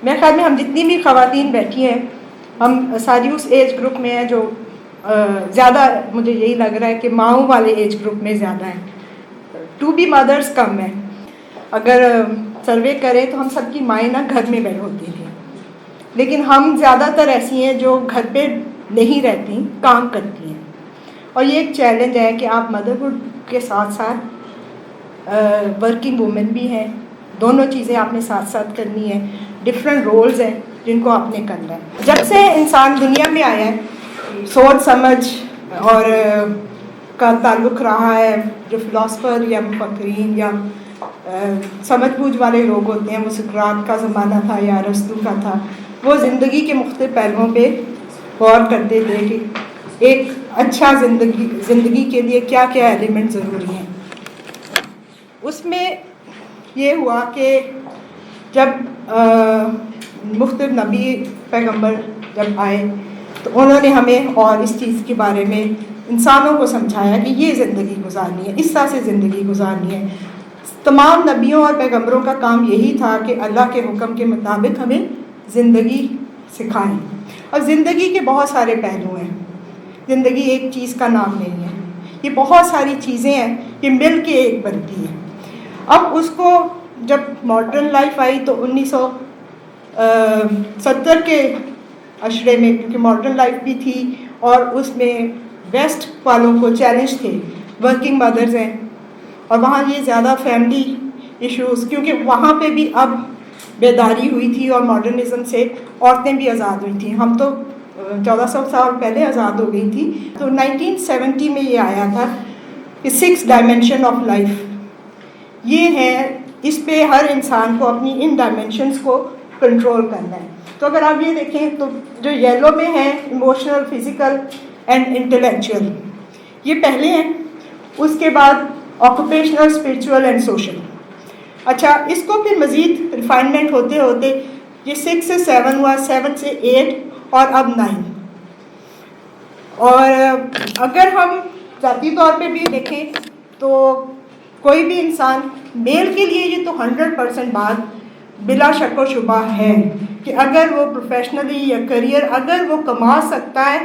میرے خیال میں ہم جتنی بھی خواتین بیٹھی ہیں ہم ساری اس ایج گروپ میں ہیں جو زیادہ مجھے یہی لگ رہا ہے کہ ماؤں والے ایج گروپ میں زیادہ ہیں، ٹو بی مدرس کم ہیں۔ اگر سروے کریں تو ہم سب کی مائیں نا گھر میں بیٹھ ہوتی تھیں، لیکن ہم زیادہ تر ایسی ہیں جو گھر پہ نہیں رہتی، کام کرتی ہیں۔ اور یہ ایک چیلنج ہے کہ آپ مدرہڈ کے ساتھ ساتھ ورکنگ وومن بھی ہیں، دونوں چیزیں آپ نے ساتھ ساتھ کرنی ہے، ڈفرینٹ رولز ہیں جن کو آپ نے کرنا ہے۔ جب سے انسان دنیا میں آیا ہے سوچ سمجھ اور کا تعلق رہا ہے، جو فلاسفر یا مفکرین یا سمجھ بوجھ والے لوگ ہوتے ہیں، وہ سقراط کا زمانہ تھا یا ارسطو کا تھا، وہ زندگی کے مختلف پہلوؤں پہ غور کرتے تھے کہ ایک اچھا زندگی کے لیے کیا کیا ایلیمنٹ ضروری ہیں۔ اس میں یہ ہوا کہ جب مختلف نبی پیغمبر جب آئے تو انہوں نے ہمیں اور اس چیز کے بارے میں انسانوں کو سمجھایا کہ یہ زندگی گزارنی ہے، اس طرح سے زندگی گزارنی ہے۔ تمام نبیوں اور پیغمبروں کا کام یہی تھا کہ اللہ کے حکم کے مطابق ہمیں زندگی سکھائیں۔ اور زندگی کے بہت سارے پہلو ہیں، زندگی ایک چیز کا نام نہیں ہے، یہ بہت ساری چیزیں ہیں کہ مل کے ایک بنتی ہے۔ اب اس کو جب ماڈرن لائف آئی تو 1970 کے عشرے میں، کیونکہ ماڈرن لائف بھی تھی اور اس میں ویسٹ والوں کو چیلنج تھے، ورکنگ مدرز ہیں اور وہاں یہ زیادہ فیملی ایشوز، کیونکہ وہاں پہ بھی اب بیداری ہوئی تھی اور ماڈرنزم سے عورتیں بھی آزاد ہوئی تھیں۔ ہم تو 1400 سال پہلے آزاد ہو گئی تھی۔ تو 1970 میں یہ آیا تھا کہ 6 ڈائمینشن آف لائف یہ ہے، اس پہ ہر انسان کو اپنی ان ڈائمینشنز کو کنٹرول کرنا ہے۔ تو اگر آپ یہ دیکھیں تو جو یلو میں ہیں ایموشنل، فزیکل اینڈ انٹلیکچوئل، یہ پہلے ہیں، اس کے بعد آکوپیشنل، اسپرچول اینڈ سوشل۔ اچھا، اس کو پھر مزید ریفائنمنٹ ہوتے ہوتے یہ 6 سے 7 ہوا، 7 سے 8 اور اب 9۔ اور اگر ہم ذاتی طور پہ بھی دیکھیں تو کوئی بھی انسان، میل کے لیے یہ تو 100% بات بلا شک و شبہ ہے کہ اگر وہ پروفیشنلی یا کریئر اگر وہ کما سکتا ہے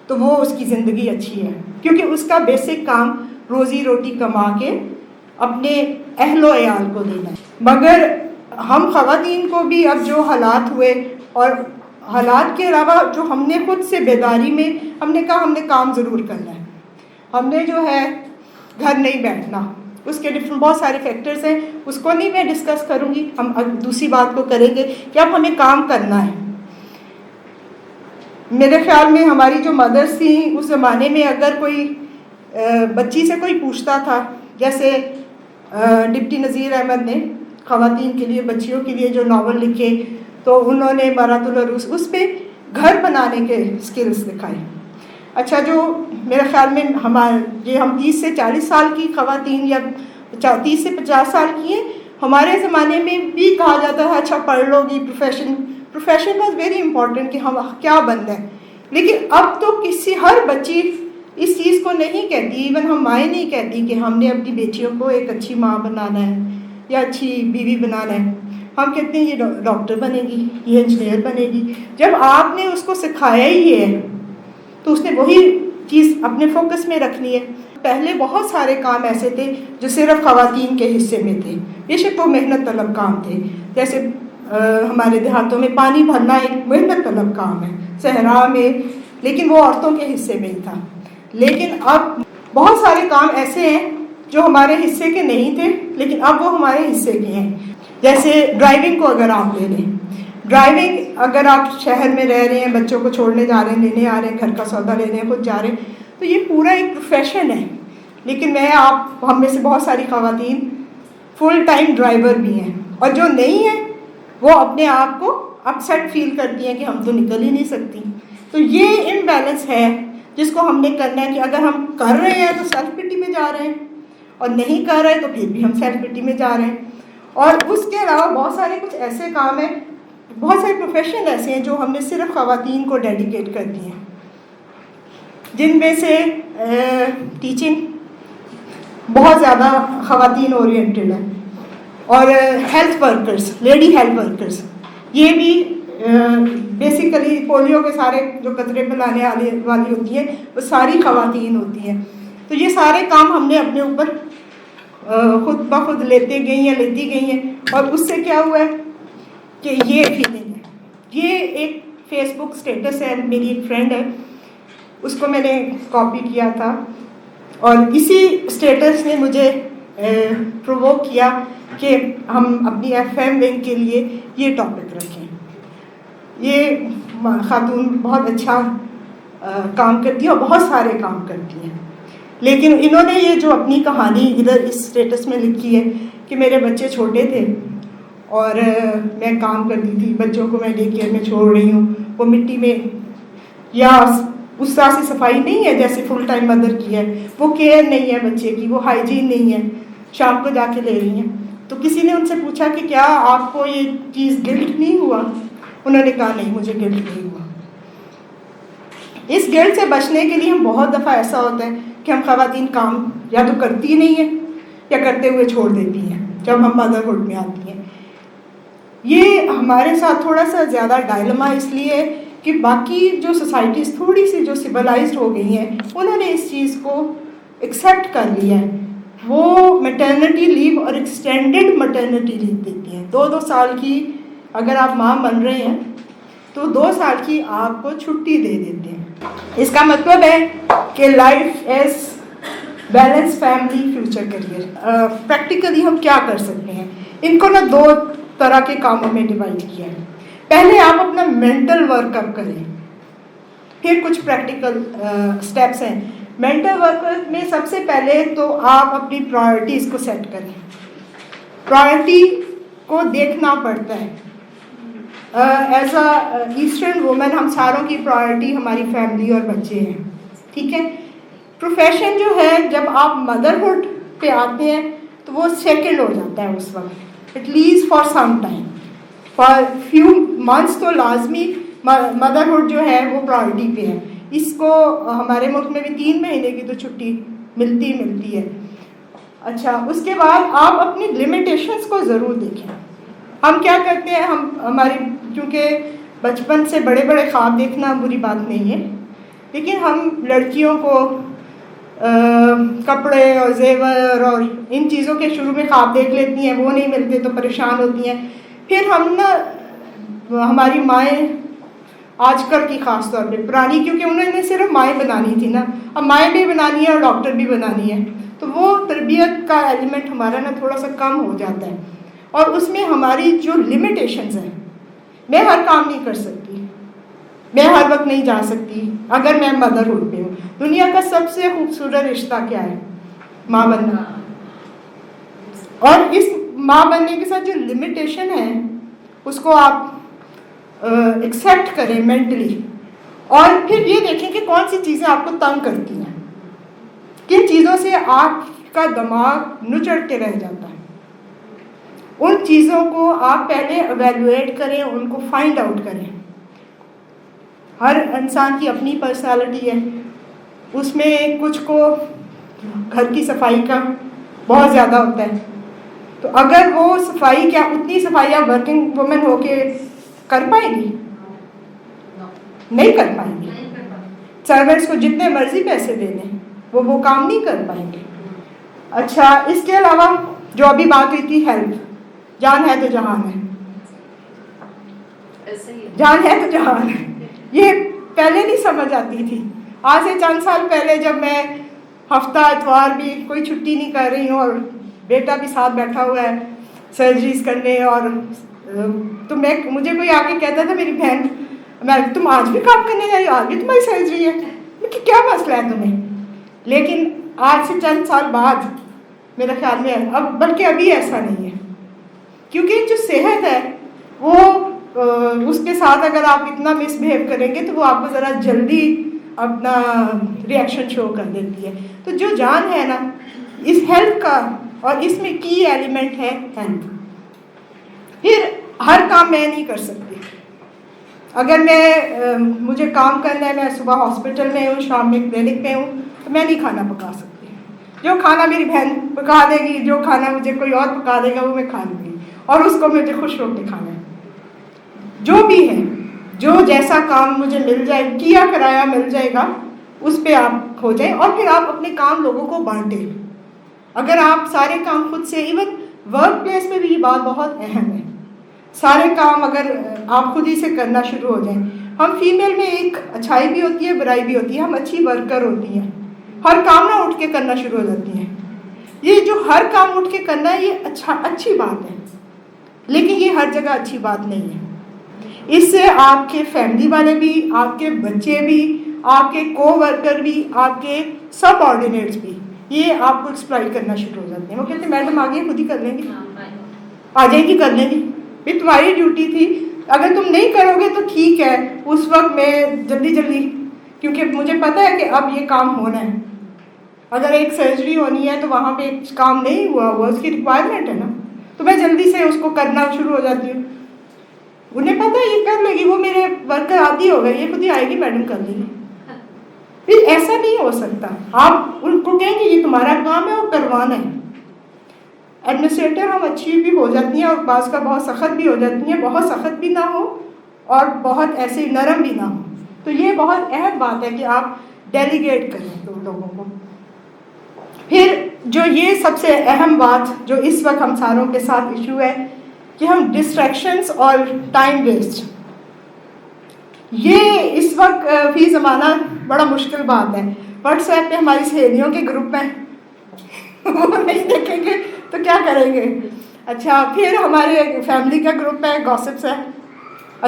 تو وہ اس کی زندگی اچھی ہے، کیونکہ اس کا بیسک کام روزی روٹی کما کے اپنے اہل و عیال کو دینا ہے۔ مگر ہم خواتین کو بھی اب جو حالات ہوئے اور حالات کے علاوہ جو ہم نے خود سے بیداری میں ہم نے کہا ہم نے کام ضرور کرنا ہے، ہم نے جو ہے گھر نہیں بیٹھنا، اس کے بہت سارے فیکٹرز ہیں، اس کو نہیں میں ڈسکس کروں گی، ہم دوسری بات کو کریں گے کہ اب ہمیں کام کرنا ہے۔ میرے خیال میں ہماری جو مدرس تھیں اس زمانے میں اگر کوئی بچی سے کوئی پوچھتا تھا، جیسے ڈپٹی نذیر احمد نے خواتین کے لیے، بچیوں کے لیے جو ناول لکھے، تو انہوں نے مرات العروس اس پہ گھر بنانے کے سکلز دکھائے۔ اچھا، جو میرے خیال میں ہم 30 سے 40 سال کی خواتین یا 30 سے 50 سال کی ہیں، ہمارے زمانے میں بھی کہا جاتا ہے اچھا پڑھ لو گی، پروفیشن واز ویری امپورٹنٹ کہ ہم کیا بننا ہے۔ لیکن اب تو ہر بچی اس چیز کو نہیں کہتی، ایون ہم مائیں نہیں کہتی کہ ہم نے اپنی بیٹیوں کو ایک اچھی ماں بنانا ہے یا اچھی بیوی بنانا ہے، ہم کہتے ہیں یہ ڈاکٹر بنے گی، یہ انجینئر بنے گی۔ جب آپ نے اس کو سکھایا ہی ہے تو اس نے وہی چیز اپنے فوکس میں رکھنی ہے۔ پہلے بہت سارے کام ایسے تھے جو صرف خواتین کے حصے میں تھے، بے شک وہ محنت طلب کام تھے، جیسے ہمارے دیہاتوں میں پانی بھرنا ایک محنت طلب کام ہے صحرا میں، لیکن وہ عورتوں کے حصے میں ہی تھا۔ لیکن اب بہت سارے کام ایسے ہیں جو ہمارے حصے کے نہیں تھے لیکن اب وہ ہمارے حصے کے ہیں۔ جیسے ڈرائیونگ کو اگر آپ لے لیں، ڈرائیونگ اگر آپ شہر میں رہ رہے ہیں، بچوں کو چھوڑنے جا رہے ہیں، لینے آ رہے ہیں، گھر کا سودا لینے خود جا رہے ہیں، تو یہ پورا ایک پروفیشن ہے۔ لیکن ہم میں سے بہت ساری خواتین فل ٹائم ڈرائیور بھی ہیں، اور جو نہیں ہیں وہ اپنے آپ کو اپسیٹ فیل کرتی ہیں کہ ہم تو نکل ہی نہیں سکتی۔ تو یہ امبیلنس ہے جس کو ہم نے کرنا ہے کہ اگر ہم کر رہے ہیں تو سیلف پٹی میں جا رہے ہیں، اور نہیں کر رہے تو پھر بھی ہم سیلف پٹی میں جا رہے ہیں۔ اور اس کے علاوہ بہت سارے کچھ ایسے کام ہیں، بہت سارے پروفیشن ایسے ہیں جو ہم نے صرف خواتین کو ڈیڈیکیٹ کر دی ہیں، جن میں سے ٹیچنگ بہت زیادہ خواتین اورینٹڈ ہے، اور health workers, lady health workers, یہ بھی بیسیکلی پولیو کے سارے جو قطرے پلانے والی ہوتی ہیں وہ ساری خواتین ہوتی ہیں. تو یہ سارے کام ہم نے اپنے اوپر خود بخود لیتی گئی ہیں. اور اس سے کیا ہوا ہے کہ یہ فیلنگ ہے. یہ ایک فیس بک اسٹیٹس ہے, میری ایک فرینڈ ہے, اس کو میں نے کاپی کیا تھا, اور اسی اسٹیٹس نے مجھے پرووک کیا کہ ہم اپنی ایف ایم ونگ کے لیے یہ ٹاپک رکھیں. یہ خاتون بہت اچھا کام کرتی ہے اور بہت سارے کام کرتی ہیں, لیکن انہوں نے یہ جو اپنی کہانی ادھر اس اسٹیٹس میں لکھی ہے کہ میرے بچے چھوٹے تھے اور میں کام کرتی تھی, بچوں کو میں ڈے کیئر میں چھوڑ رہی ہوں, وہ مٹی میں یا اس طرح سے صفائی نہیں ہے جیسے فل ٹائم مدر کی ہے, وہ کیئر نہیں ہے بچے کی, وہ ہائیجین نہیں ہے, شام کو جا کے لے رہی ہیں. تو کسی نے ان سے پوچھا کہ کیا آپ کو یہ چیز گلٹ نہیں ہوا؟ انہوں نے کہا نہیں, مجھے گلٹ نہیں ہوا. اس گلٹ سے بچنے کے لیے ہم بہت دفعہ ایسا ہوتا ہے کہ ہم خواتین کام یا تو کرتی نہیں ہیں یا کرتے ہوئے چھوڑ دیتی ہیں جب ہم مدرہڈ میں آتی ہیں. یہ ہمارے ساتھ تھوڑا سا زیادہ ڈائلما اس لیے کہ باقی جو سوسائٹیز تھوڑی سی جو سویلائزڈ ہو گئی ہیں انہوں نے اس چیز کو ایکسیپٹ کر لیا ہے. وہ میٹرنٹی لیو اور ایکسٹینڈڈ میٹرنٹی لیو دیتی ہیں. 2 سال کی اگر آپ ماں بن رہے ہیں تو 2 سال کی آپ کو چھٹی دے دیتے ہیں. اس کا مطلب ہے کہ life as balance family future career. Practically ہم کیا کر سکتے ہیں؟ ان کو 2 طرح کے کاموں میں ڈیوائڈ کیا ہے. پہلے آپ اپنا مینٹل ورک اپ کریں, پھر کچھ پریکٹیکل اسٹیپس ہیں. مینٹل ورک میں سب سے پہلے تو آپ اپنی پرائرٹیز کو سیٹ کریں. پرائرٹی کو دیکھنا پڑتا ہے. ایز اے ایسٹرن وومن ہم ساروں کی پرائرٹی ہماری فیملی اور بچے ہیں, ٹھیک ہے. پروفیشن جو ہے جب آپ مدرہڈ پہ آتے ہیں تو وہ سیکنڈ ہو جاتا ہے اس وقت, at least for some time, for few months تو لازمی مدرہڈ جو ہے وہ پرائرٹی پہ ہے. اس کو ہمارے ملک میں بھی 3 مہینے کی تو چھٹی ملتی ہے. اچھا, اس کے بعد آپ اپنی لمیٹیشنس کو ضرور دیکھیں. ہم کیا کرتے ہیں, ہماری کیونکہ بچپن سے بڑے خواب دیکھنا بری بات نہیں ہے, لیکن ہم لڑکیوں کو کپڑے اور زیور اور ان چیزوں کے شروع میں خواب دیکھ لیتی ہیں, وہ نہیں ملتے تو پریشان ہوتی ہیں. پھر ہم ہماری مائیں آج کل کی خاص طور پہ پرانی, کیونکہ انہوں نے صرف مائیں بنانی تھی نا, اب مائیں بھی بنانی ہے اور ڈاکٹر بھی بنانی ہے, تو وہ تربیت کا ایلیمنٹ ہمارا تھوڑا سا کم ہو جاتا ہے. اور اس میں ہماری جو لمیٹیشنز ہیں, میں ہر کام نہیں کر سکتی, میں ہر وقت نہیں جا سکتی اگر میں مدرہڈ پہ ہوں. دنیا کا سب سے خوبصورت رشتہ کیا ہے؟ ماں بننا. اور اس ماں بننے کے ساتھ جو لمیٹیشن ہے اس کو آپ ایکسیپٹ کریں مینٹلی, اور پھر یہ دیکھیں کہ کون سی چیزیں آپ کو تنگ کرتی ہیں, کن چیزوں سے آپ کا دماغ نچڑ کے رہ جاتا ہے. ان چیزوں کو آپ پہلے ایویلویٹ کریں, ان کو فائنڈ آؤٹ کریں. ہر انسان کی اپنی پرسنالٹی ہے, اس میں کچھ کو گھر کی صفائی کا بہت زیادہ ہوتا ہے, تو اگر وہ صفائی کیا اتنی صفائی آپ ورکنگ وومن ہو کے کر پائیں گی؟ نہیں کر پائیں گی. سرونٹس کو جتنے مرضی پیسے دے دیں وہ کام نہیں کر پائیں گے. اچھا, اس کے علاوہ جو ابھی بات ہوئی تھی ہیلتھ, جان ہے تو جہان ہے, جان ہے تو جہان ہے, یہ پہلے نہیں سمجھ آتی تھی. آج سے چند سال پہلے جب میں ہفتہ اتوار بھی کوئی چھٹی نہیں کر رہی ہوں اور بیٹا بھی ساتھ بیٹھا ہوا ہے سرجریز کرنے, اور تو مجھے کوئی آ کے کہتا تھا, میری بہن, تم آج بھی کام کرنے جائی, آج بھی تمہاری سرجری ہے, کہ کیا مسئلہ ہے تمہیں؟ لیکن آج سے چند سال بعد میرا خیال میں اب بلکہ ابھی ایسا نہیں ہے, کیونکہ جو صحت ہے وہ اس کے ساتھ اگر آپ اتنا مس بہیو کریں گے تو وہ آپ کو ذرا جلدی اپنا ری ایکشن شو کر دیتی ہے. تو جو جان ہے نا اس ہیلتھ کا, اور اس میں کی ایلیمنٹ ہے ہیلتھ. پھر ہر کام میں نہیں کر سکتی. اگر مجھے کام کرنا ہے, میں صبح ہاسپٹل میں ہوں, شام میں کلینک پہ ہوں, تو میں نہیں کھانا پکا سکتی. جو کھانا میری بہن پکا دے گی, جو کھانا مجھے کوئی اور پکا دے گا وہ میں کھا لوں گی, اور اس کو مجھے خوش ہو کے کھانا ہے. جو بھی ہے، جو جیسا کام مجھے مل جائے، کیا کرایا مل جائے گا، اس پہ آپ ہو جائیں، اور پھر آپ اپنے کام لوگوں کو بانٹیں۔ اگر آپ سارے کام خود سے، ایون ورک پلیس میں بھی یہ بات بہت اہم ہے، سارے کام اگر آپ خود ہی سے کرنا شروع ہو جائیں۔ ہم فیمیل میں ایک اچھائی بھی ہوتی ہے، برائی بھی ہوتی ہے، ہم اچھی ورکر ہوتی ہیں، ہر کام نہ اٹھ کے کرنا شروع ہو جاتی ہیں۔ یہ جو ہر کام اٹھ کے کرنا ہے، یہ اچھی بات ہے، لیکن یہ ہر جگہ اچھی بات نہیں ہے۔ اس سے آپ کے فیملی والے بھی، آپ کے بچے بھی، آپ کے کو ورکر بھی، آپ کے سب آرڈینیٹس بھی، یہ آپ کو ایکسپلائٹ کرنا شروع ہو جاتے ہیں۔ وہ کہتے ہیں میڈم آگے خود ہی کر لیں گی، آ جائے گی کر لیں گی، یہ تمہاری ڈیوٹی تھی، اگر تم نہیں کرو گے تو ٹھیک ہے، اس وقت میں جلدی کیونکہ مجھے پتہ ہے کہ اب یہ کام ہونا ہے، اگر ایک سرجری ہونی ہے تو وہاں پہ کام نہیں ہوا اس کی ریکوائرمنٹ ہے نا، تو میں جلدی سے اس کو کرنا شروع ہو جاتی ہوں۔ انہیں پتہ ہے یہ کر لے گی، وہ میرے ورکر عادی ہو گئے، یہ خود ہی آئے گی میڈم کر لے گی۔ پھر ایسا نہیں ہو سکتا، آپ ان کو کہیں کہ یہ تمہارا کام ہے اور کروانا ہے۔ ایڈمنسٹریٹر ہم اچھی بھی ہو جاتی ہیں اور بعض کا بہت سخت بھی ہو جاتی ہیں، بہت سخت بھی نہ ہو اور بہت ایسے نرم بھی نہ ہو، تو یہ بہت اہم بات ہے کہ آپ ڈیلیگیٹ کریں لوگوں کو۔ پھر جو یہ سب سے اہم بات جو اس وقت ہم ساروں کے ساتھ ایشو ہے کہ ہم ڈسٹریکشنز اور ٹائم ویسٹ، یہ اس وقت فی زمانہ بڑا مشکل بات ہے۔ واٹس ایپ پہ ہماری سہیلیوں کے گروپ ہیں، وہ نہیں دیکھیں گے تو کیا کریں گے؟ اچھا، پھر ہمارے فیملی کا گروپ ہے، گاسپس ہے،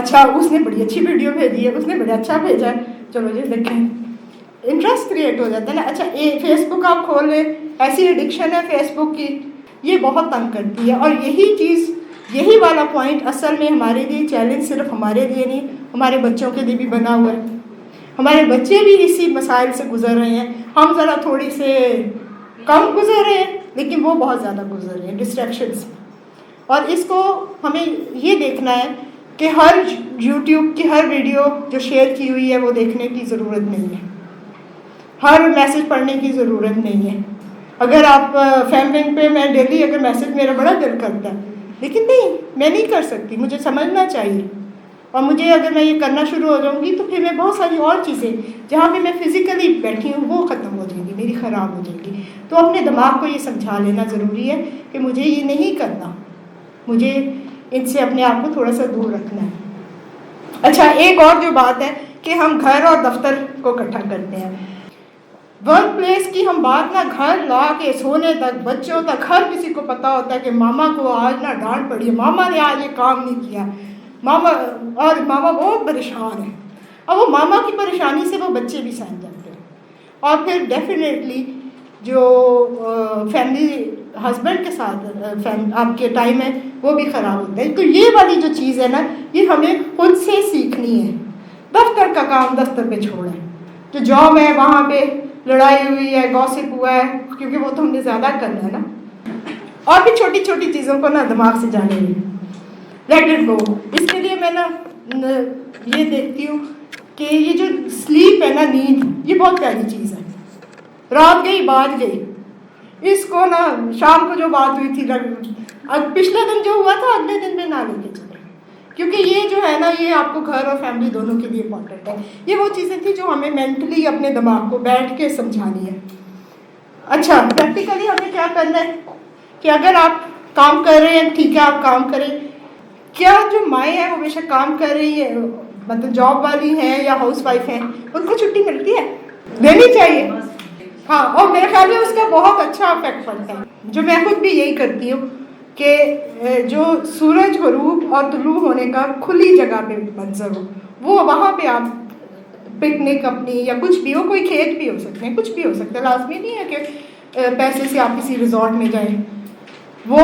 اچھا اس نے بڑی اچھی ویڈیو بھیجی ہے، اس نے بڑا اچھا بھیجا ہے، چلو جی دیکھیں، انٹرسٹ کریٹ ہو جاتا ہے نا۔ اچھا فیس بک آپ کھول لیں، ایسی ایڈکشن ہے فیس بک کی، یہ بہت تنگ کرتی ہے، اور یہی والا پوائنٹ اصل میں ہمارے لیے چیلنج صرف ہمارے لیے نہیں، ہمارے بچوں کے لیے بھی بنا ہوا ہے۔ ہمارے بچے بھی اسی مسائل سے گزر رہے ہیں، ہم ذرا تھوڑی سے کم گزر رہے ہیں، لیکن وہ بہت زیادہ گزر رہے ہیں ڈسٹریکشنس۔ اور اس کو ہمیں یہ دیکھنا ہے کہ ہر یوٹیوب کی ہر ویڈیو جو شیئر کی ہوئی ہے وہ دیکھنے کی ضرورت نہیں ہے، ہر میسج پڑھنے کی ضرورت نہیں ہے۔ اگر آپ فیملنگ پہ میں ڈیلی اگر میسج، میرا بڑا دل کرتا ہے، لیکن نہیں، میں نہیں کر سکتی، مجھے سمجھنا چاہیے، اور مجھے اگر میں یہ کرنا شروع ہو جاؤں گی تو پھر میں بہت ساری اور چیزیں جہاں پہ میں فزیکلی بیٹھی ہوں وہ ختم ہو جائیں گی، میری خراب ہو جائے گی۔ تو اپنے دماغ کو یہ سمجھا لینا ضروری ہے کہ مجھے یہ نہیں کرنا، مجھے ان سے اپنے آپ کو تھوڑا سا دور رکھنا ہے۔ اچھا، ایک اور جو بات ہے کہ ہم گھر اور دفتر کو اکٹھا کرتے ہیں۔ ورک پلیس کی ہم بات نہ گھر لا کے سونے تک، بچوں تک، ہر کسی کو پتا ہوتا ہے کہ ماما کو آج نہ ڈانٹ پڑی ہے، ماما نے آج یہ کام نہیں کیا، ماما بہت پریشان ہے۔ اب وہ ماما کی پریشانی سے وہ بچے بھی سہم جاتے ہیں، اور پھر ڈیفینیٹلی جو فیملی ہسبینڈ کے ساتھ آپ کے ٹائم ہے وہ بھی خراب ہوتا ہے۔ تو یہ والی جو چیز ہے نا، یہ ہمیں خود سے سیکھنی ہے۔ دفتر کا کام دفتر پہ چھوڑیں، جو جاب ہے وہاں پہ لڑائی ہوئی ہے، گوسپ ہوا ہے، کیونکہ وہ تو ہم نے زیادہ کرنا ہے نا، اور بھی چھوٹی چھوٹی چیزوں کو نا دماغ سے جانے دیں، لیٹ اٹ گو۔ اس کے لیے میں نا یہ دیکھتی ہوں کہ یہ جو سلیپ ہے نا، نیند، یہ بہت پیاری چیز ہے۔ رات گئی بات گئی، اس کو نا شام کو جو بات ہوئی تھی، پچھلے دن جو ہوا تھا اگلے دن میں نہ لے کے چلے، کیونکہ یہ جو ہے نا، یہ آپ کو گھر اور فیملی دونوں کے لیے امپورٹنٹ ہے۔ یہ وہ چیزیں تھیں جو ہمیں مینٹلی اپنے دماغ کو بیٹھ کے سمجھانی ہے۔ اچھا، پریکٹیکلی ہمیں کیا کرنا ہے کہ اگر آپ کام کر رہے ہیں، ٹھیک ہے آپ کام کریں، کیا جو مائیں ہیں وہ بے شک کام کر رہی ہیں، مطلب جاب والی ہیں یا ہاؤس وائف ہیں، ان کو چھٹی ملتی ہے؟ دینی چاہیے، ہاں، اور میرے خیال میں اس کا بہت اچھا افیکٹ پڑتا ہے، جو میں خود بھی یہی کرتی ہوں کہ جو سورج غروب اور طلوع ہونے کا کھلی جگہ پہ منظر ہو، وہ وہاں پہ آپ پکنک اپنی یا کچھ بھی ہو، کوئی کھیت بھی ہو سکتے ہیں، کچھ بھی ہو سکتا ہے، لازمی نہیں ہے کہ پیسے سے آپ کسی ریزورٹ میں جائیں، وہ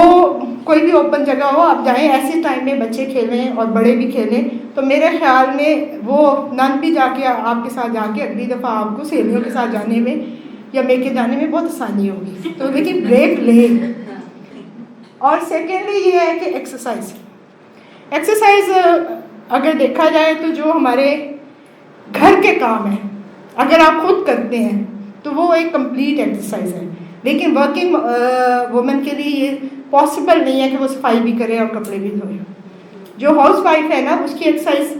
کوئی بھی اوپن جگہ ہو آپ جائیں، ایسے ٹائم میں بچے کھیلیں اور بڑے بھی کھیلیں، تو میرے خیال میں وہ نن بھی جا کے آپ کے ساتھ جا کے اگلی دفعہ آپ کو سہیلیوں کے ساتھ جانے میں یا لے کے جانے میں بہت آسانی ہوگی، تو لیکن بریک لیں۔ اور سیکنڈلی یہ ہے کہ ایکسرسائز اگر دیکھا جائے تو جو ہمارے گھر کے کام ہیں اگر آپ خود کرتے ہیں تو وہ ایک کمپلیٹ ایکسرسائز ہے، لیکن ورکنگ وومن کے لیے یہ پاسبل نہیں ہے کہ وہ صفائی بھی کرے اور کپڑے بھی دھوئے۔ جو ہاؤس وائف ہے نا اس کی ایکسرسائز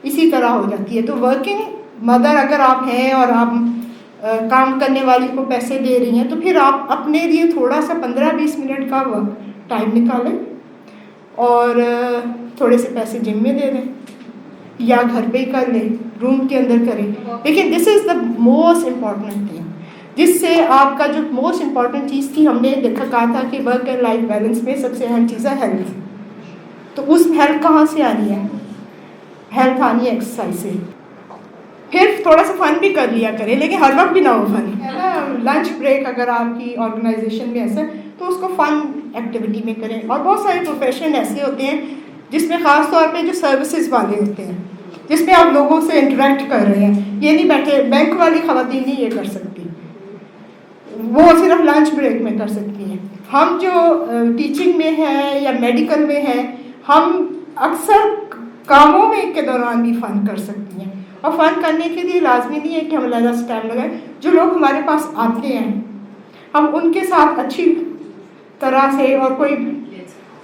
اسی طرح ہو جاتی ہے. تو ورکنگ مدر اگر آپ ہیں اور آپ کام کرنے والی کو پیسے دے رہی ہیں تو پھر آپ اپنے لیے تھوڑا سا 15-20 منٹ کا ٹائم نکالیں اور تھوڑے سے پیسے جم میں دے دیں یا گھر پہ ہی کر لیں, روم کے اندر کریں. لیکن دس از دا موسٹ امپورٹنٹ تھنگ, جس سے آپ کا جو موسٹ امپورٹنٹ چیز تھی, ہم نے کہا تھا کہ ورک اینڈ لائف بیلنس میں سب سے اہم چیز ہے ہیلتھ. تو اس ہیلتھ کہاں سے آنی ہے؟ ہیلتھ آنی ہے ایکسرسائز سے. پھر تھوڑا سا فن بھی کر لیا کریں, لیکن ہر وقت بھی نہ ہو فن ہے نا. لنچ بریک اگر آپ کی آرگنائزیشن میں ایسا تو اس کو فن ایکٹیویٹی میں کریں. اور بہت سارے پروفیشن ایسے ہوتے ہیں جس میں خاص طور پہ جو سروسز والے ہوتے ہیں, جس میں آپ لوگوں سے انٹریکٹ کر رہے ہیں. یہ نہیں بیٹھے, بینک والی خواتین نہیں یہ کر سکتی, وہ صرف لنچ بریک میں کر سکتی ہیں. ہم جو ٹیچنگ میں ہیں یا میڈیکل میں ہیں, ہم اکثر کاموں میں کے دوران بھی فن کر سکتی ہیں. اور فن کرنے کے لیے لازمی نہیں ہے کہ ہم علیحدہ سے ٹائم لگائیں. جو لوگ ہمارے پاس آتے ہیں ہم ان کے ساتھ اچھی طرح سے اور کوئی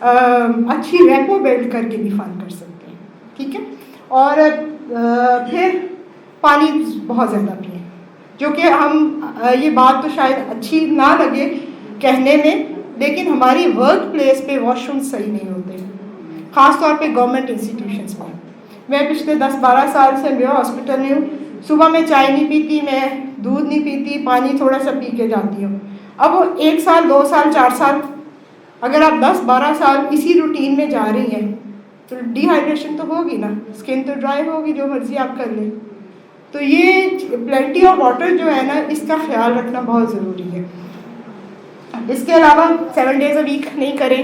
اچھی ریپو بلڈ کر کے بھی فن کر سکتے ہیں. ٹھیک ہے. اور پھر پانی بہت زیادہ پئیں, جو کہ ہم یہ بات تو شاید اچھی نہ لگے کہنے میں, لیکن ہماری ورک پلیس پہ واش روم صحیح نہیں ہوتے, خاص طور پہ گورنمنٹ انسٹیٹیوشنس میں. میں پچھلے 10-12 سال سے میرا ہاسپٹل میں ہوں. صبح میں چائے نہیں پیتی, میں دودھ نہیں پیتی, پانی تھوڑا سا پی کے جاتی ہوں. اب وہ 1 سال 2 سال 4 سال اگر آپ 10-12 سال اسی روٹین میں جا رہی ہیں تو ڈی ہائیڈریشن تو ہوگی نا, اسکن تو ڈرائی ہوگی, جو مرضی آپ کر لیں. تو یہ پلینٹی آف واٹر جو ہے نا, اس کا خیال رکھنا بہت ضروری ہے. اس کے علاوہ 7 days a week نہیں کریں.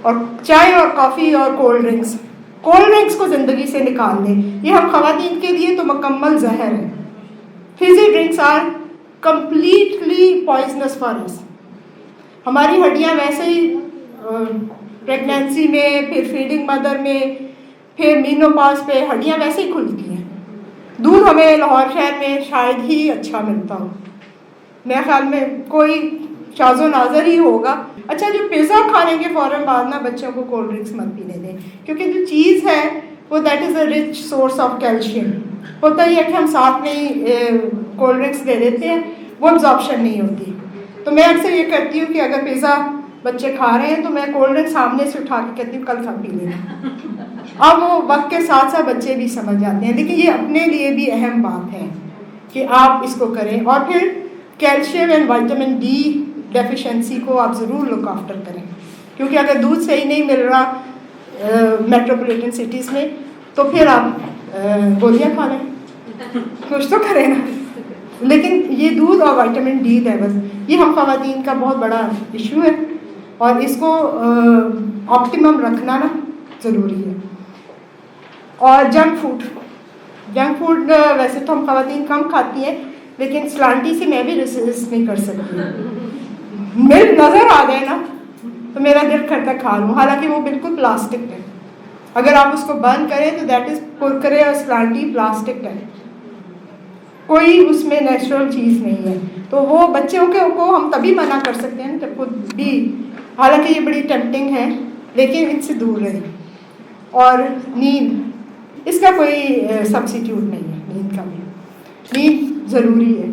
اور چائے اور کافی اور کولڈ ڈرنکس کو زندگی سے نکال دیں. یہ ہم خواتین کے لیے تو مکمل زہر ہے. Fizzy drinks are completely poisons for us. ہماری ہڈیاں ویسے ہی پریگنینسی میں, پھر فیڈنگ مدر میں, پھر مینوپاز پہ ہڈیاں ویسے ہی کھلتی ہیں. دودھ ہمیں لاہور شہر میں شاید ہی اچھا ملتا ہو, میرے خیال میں کوئی شاذ و نادر ہی ہوگا. اچھا, جو پیزا کھانے کے فوراً بعد نا بچوں کو کولڈ ڈرنکس مت پینے دیں, کیونکہ جو چیز ہے وہ that is a rich source of calcium. ہوتا ہی ہے کہ ہم ساتھ میں ہی کولڈ ڈرنکس دے دیتے ہیں, وہ ابزارپشن نہیں ہوتی. تو میں اکثر یہ کرتی ہوں کہ اگر پیزا بچے کھا رہے ہیں تو میں کولڈ ڈرنک سامنے سے اٹھا کے کہتی ہوں کل کھا پی لینا. اب وہ وقت کے ساتھ ساتھ بچے بھی سمجھ جاتے ہیں. لیکن یہ اپنے لیے بھی اہم بات ہے کہ آپ اس کو کریں. اور پھر calcium and vitamin D deficiency کو آپ ضرور لک آفٹر کریں, کیونکہ اگر دودھ صحیح نہیں مل رہا میٹروپولیٹن سٹیز میں تو پھر آپ گولیاں کھا لیں, کچھ تو کریں نا. لیکن یہ دودھ اور وائٹامن ڈی لیول یہ ہم خواتین کا بہت بڑا ایشو ہے, اور اس کو آپٹیمم رکھنا نا ضروری ہے. اور جنک فوڈ ویسے تو ہم خواتین کم کھاتی ہیں, لیکن سلانٹی سے میں بھی ریسسٹ نہیں کر سکتی. ملک نظر آ گئے نا تو میرا دل کرتا کھا لوں, حالانکہ وہ بالکل پلاسٹک ہے. اگر آپ اس کو بند کریں تو دیٹ از کرکرے اور سلانٹی پلاسٹک ہے, کوئی اس میں نیچرل چیز نہیں ہے. تو وہ بچوں کو ہم تبھی منع کر سکتے ہیں جب خود بھی, حالانکہ یہ بڑی ٹیمپٹنگ ہے, لیکن ان سے دور رہیں. اور نیند, اس کا کوئی سبسٹیوٹ نہیں ہے, نیند کا بھی, نیند ضروری ہے.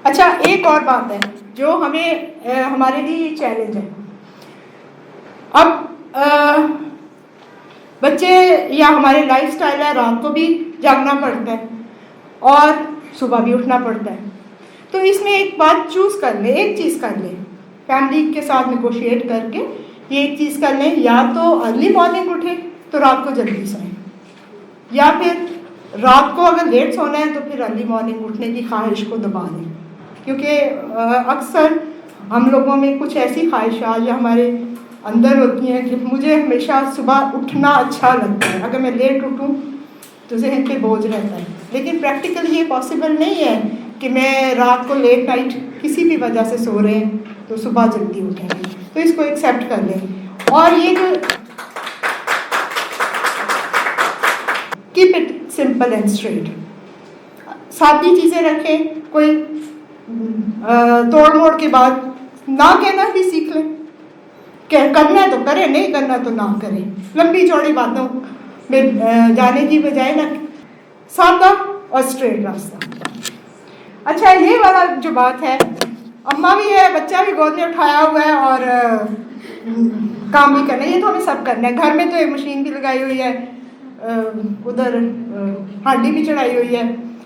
اچھا, ایک اور بات ہے جو ہمارے لیے چیلنج ہے. اب بچے یا ہمارے لائف سٹائل ہے, رات کو بھی جاگنا پڑتا ہے اور صبح بھی اٹھنا پڑتا ہے. تو اس میں ایک بات چوز کر لیں, ایک چیز کر لیں, فیملی کے ساتھ نیگوشیٹ کر کے یہ ایک چیز کر لیں, یا تو ارلی مارننگ اٹھیں تو رات کو جلدی سوئیں, یا پھر رات کو اگر لیٹ سونا ہے تو پھر ارلی مارننگ اٹھنے کی خواہش کو دبا دیں. کیونکہ اکثر ہم لوگوں میں کچھ ایسی خواہشات جو ہمارے اندر ہوتی ہیں کہ مجھے ہمیشہ صبح اٹھنا اچھا لگتا ہے, اگر میں لیٹ اٹھوں تو ذہن پہ بوجھ رہتا ہے. لیکن پریکٹیکلی یہ پاسبل نہیں ہے کہ میں رات کو لیٹ نائٹ کسی بھی وجہ سے سو رہے ہیں تو صبح جلدی اٹھیں گے. تو اس کو ایکسیپٹ کر لیں. اور یہ جو keep it simple and straight, سادی چیزیں رکھیں, کوئی توڑ موڑ کے بعد نہ کہنا بھی سیکھ لیں کہ کرنا ہے تو کرے, نہیں کرنا تو نہ کرے. لمبی چوڑی باتوں میں جانے کی بجائے نا سادہ اور اسٹریٹ راستہ. اچھا یہ والا جو بات ہے, اماں بھی ہے, بچہ بھی گود میں اٹھایا ہوا ہے اور کام بھی کرنا ہے, یہ تو ہمیں سب کرنا ہے. گھر میں تو ایک مشین بھی لگائی ہوئی ہے, ادھر ہانڈی بھی چڑھائی ہوئی ہے,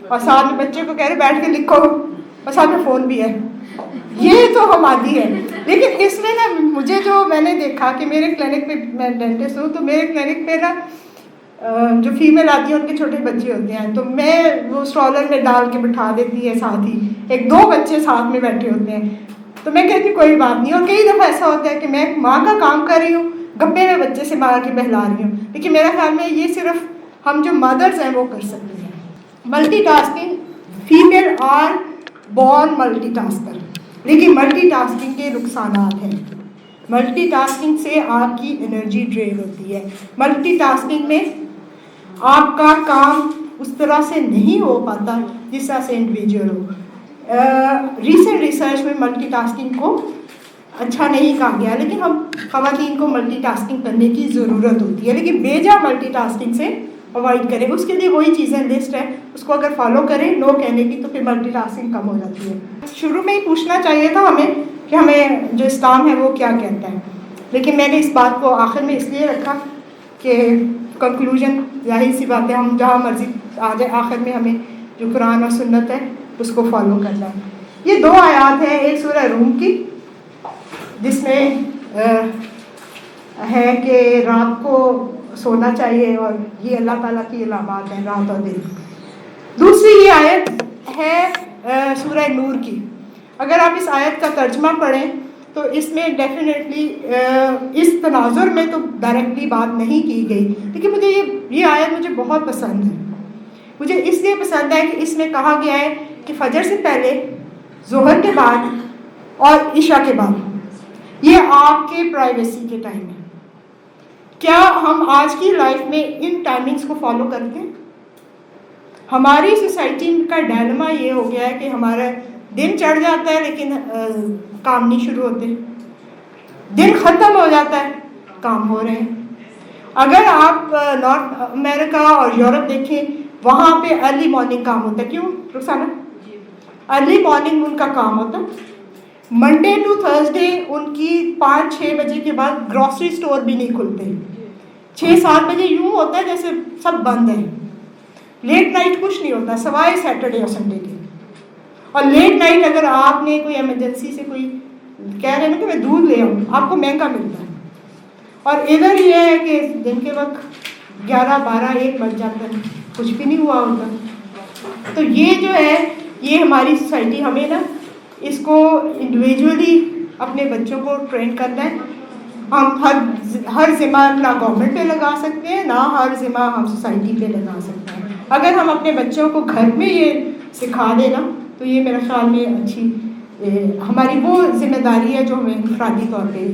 اور ساتھ میں بچے کو کہہ رہے بیٹھ کے لکھو, اور ساتھ میں فون بھی ہے. یہ تو ہم عادی ہے. لیکن اس میں نا مجھے جو میں نے دیکھا کہ میرے کلینک پہ, میں ڈینٹسٹ ہوں, تو میرے کلینک پہ نا جو فیمیل آتی ہیں ان کے چھوٹے بچے ہوتے ہیں, تو میں وہ اسٹرالر میں ڈال کے بٹھا دیتی ہے ساتھ ہی, 1-2 بچے ساتھ میں بیٹھے ہوتے ہیں, تو میں کہتی کوئی بات نہیں. اور کئی دفعہ ایسا ہوتا ہے کہ میں ماں کا کام کر رہی ہوں, گپے میں بچے سے مار کے بہلا رہی ہوں. لیکن میرا خیال میں یہ صرف ہم جو مدرز ہیں وہ کر سکتے ہیں. Multitasking, female are born multitasker, لیکن ملٹی ٹاسکنگ کے نقصانات ہیں. ملٹی ٹاسکنگ سے آپ کی انرجی ڈرین ہوتی ہے. ملٹی ٹاسکنگ میں آپ کا کام اس طرح سے نہیں ہو پاتا جس طرح سے انڈیویجول ہو. ریسنٹ ریسرچ میں ملٹی ٹاسکنگ کو اچھا نہیں کہا گیا, لیکن ہم خواتین کو ملٹی ٹاسکنگ کرنے کی ضرورت ہوتی ہے, لیکن بیجا ملٹی ٹاسکنگ سے اوائڈ کریں. اس کے لیے وہی چیزیں لسٹ ہے, اس کو اگر فالو کریں نو کہنے کی, تو پھر ملٹی ٹاسکنگ کم ہو جاتی ہے. شروع میں ہی پوچھنا چاہیے تھا ہمیں کہ ہمیں جو اسلام ہے وہ کیا کہتا ہے, لیکن میں نے اس بات کو آخر میں اس لیے رکھا کہ کنکلوژن ظاہر سی بات ہے, ہم جہاں مرضی آ جائے, آخر میں ہمیں جو قرآن اور سنت ہے اس کو فالو کرنا ہے. یہ 2 آیات ہیں, ایک سورہ روم کی جس میں ہے کہ رات کو سونا چاہیے, اور یہ اللہ تعالیٰ کی علامات ہیں رات اور دن. دوسری یہ آیت ہے سورہ نور کی. اگر آپ اس آیت کا ترجمہ پڑھیں تو اس میں ڈیفینیٹلی اس تناظر میں تو ڈائریکٹلی بات نہیں کی گئی, لیکن مجھے یہ آیت مجھے بہت پسند ہے. مجھے اس لیے پسند ہے کہ اس میں کہا گیا ہے کہ فجر سے پہلے, ظہر کے بعد اور عشاء کے بعد یہ آپ کے پرائیویسی کے ٹائم ہے. کیا ہم آج کی لائف میں ان ٹائمنگز کو فالو کرتے ہیں؟ ہماری سوسائٹی کا ڈائلما یہ ہو گیا ہے کہ ہمارا دن چڑھ جاتا ہے لیکن کام نہیں شروع ہوتے, دن ختم ہو جاتا ہے کام ہو رہے ہیں. اگر آپ نارتھ امریکہ اور یورپ دیکھیں, وہاں پہ ارلی مارننگ کام ہوتا ہے. کیوں رخسانہ؟ ارلی مارننگ ان کا کام ہوتا ہے. منڈے ٹو تھرسڈے ان کی 5-6 بجے کے بعد گروسری اسٹور بھی نہیں کھلتے. 6-7 بجے یوں ہوتا ہے جیسے سب بند ہے. لیٹ نائٹ کچھ نہیں ہوتا سوائے سیٹرڈے اور سنڈے کے. اور لیٹ نائٹ اگر آپ نے کوئی ایمرجنسی سے کوئی کہہ رہے ہیں نا کہ میں دودھ لے آؤں, آپ کو مہنگا ملتا ہے. اور ادھر یہ ہے کہ دن کے وقت 11-12-1 بج جاتا ہے, کچھ بھی نہیں ہوا ہوتا. تو یہ جو ہے یہ ہماری سوسائٹی, ہمیں نا اس کو انڈیویجولی اپنے بچوں کو ٹرین کرنا ہے. ہم ہر ذمہ نہ گورنمنٹ پہ لگا سکتے ہیں, نہ ہر ذمہ ہم سوسائٹی پہ لگا سکتے ہیں. اگر ہم اپنے بچوں کو گھر میں یہ سکھا دیں نا, تو یہ میرے خیال میں اچھی ہماری وہ ذمہ داری ہے جو ہمیں انفرادی طور پہ